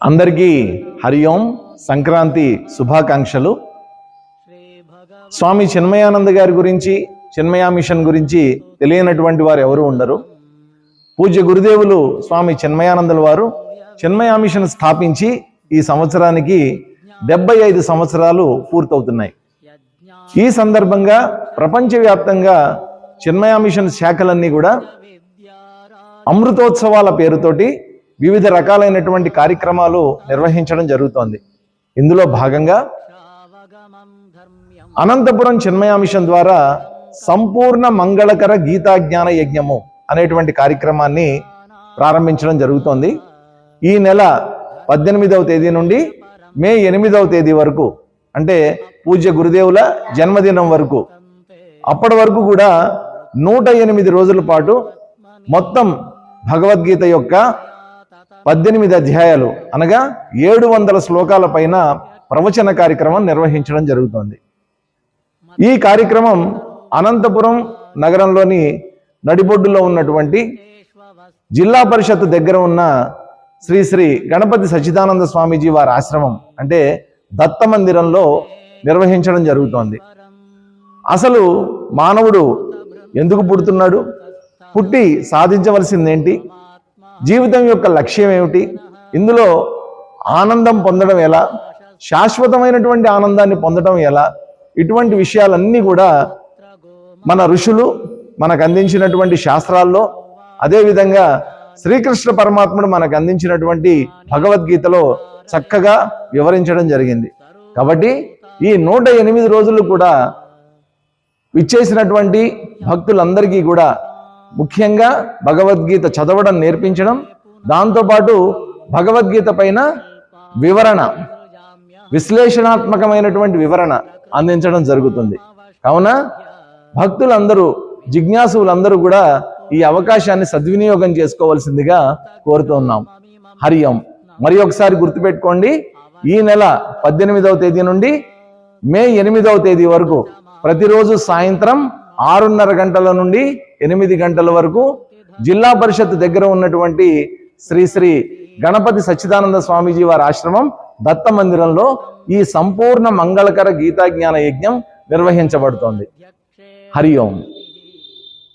అందరికీ హరి ఓం సంక్రాంతి శుభాకాంక్షలు. స్వామి చిన్మయానంద గారి గురించి, చిన్మయా మిషన్ గురించి తెలియనటువంటి వారు ఎవరు ఉండరు. పూజ్య గురుదేవులు స్వామి చిన్మయానందుల వారు చిన్మయా మిషన్ స్థాపించి ఈ సంవత్సరానికి 75 సంవత్సరాలు పూర్తవుతున్నాయి. ఈ సందర్భంగా ప్రపంచవ్యాప్తంగా చిన్మయా మిషన్ శాఖలన్నీ కూడా అమృతోత్సవాల పేరుతోటి వివిధ రకాలైనటువంటి కార్యక్రమాలు నిర్వహించడం జరుగుతోంది. ఇందులో భాగంగా అనంతపురం చిన్మయా మిషన్ ద్వారా సంపూర్ణ మంగళకర గీతాజ్ఞాన యజ్ఞము అనేటువంటి కార్యక్రమాన్ని ప్రారంభించడం జరుగుతోంది. ఈ నెల 18వ తేదీ నుండి మే 8వ తేదీ వరకు, అంటే పూజ్య గురుదేవుల జన్మదినం వరకు, అప్పటి వరకు కూడా 108 రోజుల పాటు మొత్తం భగవద్గీత యొక్క 18 అధ్యాయాలు అనగా 700 శ్లోకాల పైన ప్రవచన కార్యక్రమం నిర్వహించడం జరుగుతోంది. ఈ కార్యక్రమం అనంతపురం నగరంలోని నడిబొడ్డులో ఉన్నటువంటి జిల్లా పరిషత్ దగ్గర ఉన్న శ్రీ శ్రీ గణపతి సచ్చిదానంద స్వామీజీ వారి ఆశ్రమం, అంటే దత్త మందిరంలో నిర్వహించడం జరుగుతోంది. అసలు మానవుడు ఎందుకు పుడుతున్నాడు, పుట్టి సాధించవలసిందేంటి, జీవితం యొక్క లక్ష్యం ఏమిటి, ఇందులో ఆనందం పొందడం ఎలా, శాశ్వతమైనటువంటి ఆనందాన్ని పొందడం ఎలా, ఇటువంటి విషయాలన్నీ కూడా మన ఋషులు మనకు అందించినటువంటి శాస్త్రాల్లో, అదేవిధంగా శ్రీకృష్ణ పరమాత్ముడు మనకు అందించినటువంటి భగవద్గీతలో చక్కగా వివరించడం జరిగింది. కాబట్టి ఈ 108 రోజులు కూడా విచ్చేసినటువంటి భక్తులందరికీ కూడా ముఖ్యంగా భగవద్గీత చదవడం నేర్పించడం, దాంతోపాటు భగవద్గీత పైన వివరణ, విశ్లేషణాత్మకమైనటువంటి వివరణ అందించడం జరుగుతుంది. కావున భక్తులందరూ, జిజ్ఞాసులందరూ కూడా ఈ అవకాశాన్ని సద్వినియోగం చేసుకోవాల్సిందిగా కోరుతున్నాం. హరి ఓం. మరి ఒకసారి గుర్తుపెట్టుకోండి, ఈ నెల 18వ తేదీ నుండి మే 8వ తేదీ వరకు ప్రతిరోజు సాయంత్రం 6:30 గంటల నుండి 8 గంటల వరకు జిల్లా పరిషత్ దగ్గర ఉన్నటువంటి శ్రీ శ్రీ గణపతి సచ్చిదానంద స్వామీజీ వారి ఆశ్రమం దత్త మందిరంలో ఈ సంపూర్ణ మంగళకర గీతాజ్ఞాన యజ్ఞం నిర్వహించబడుతోంది. హరి ఓం.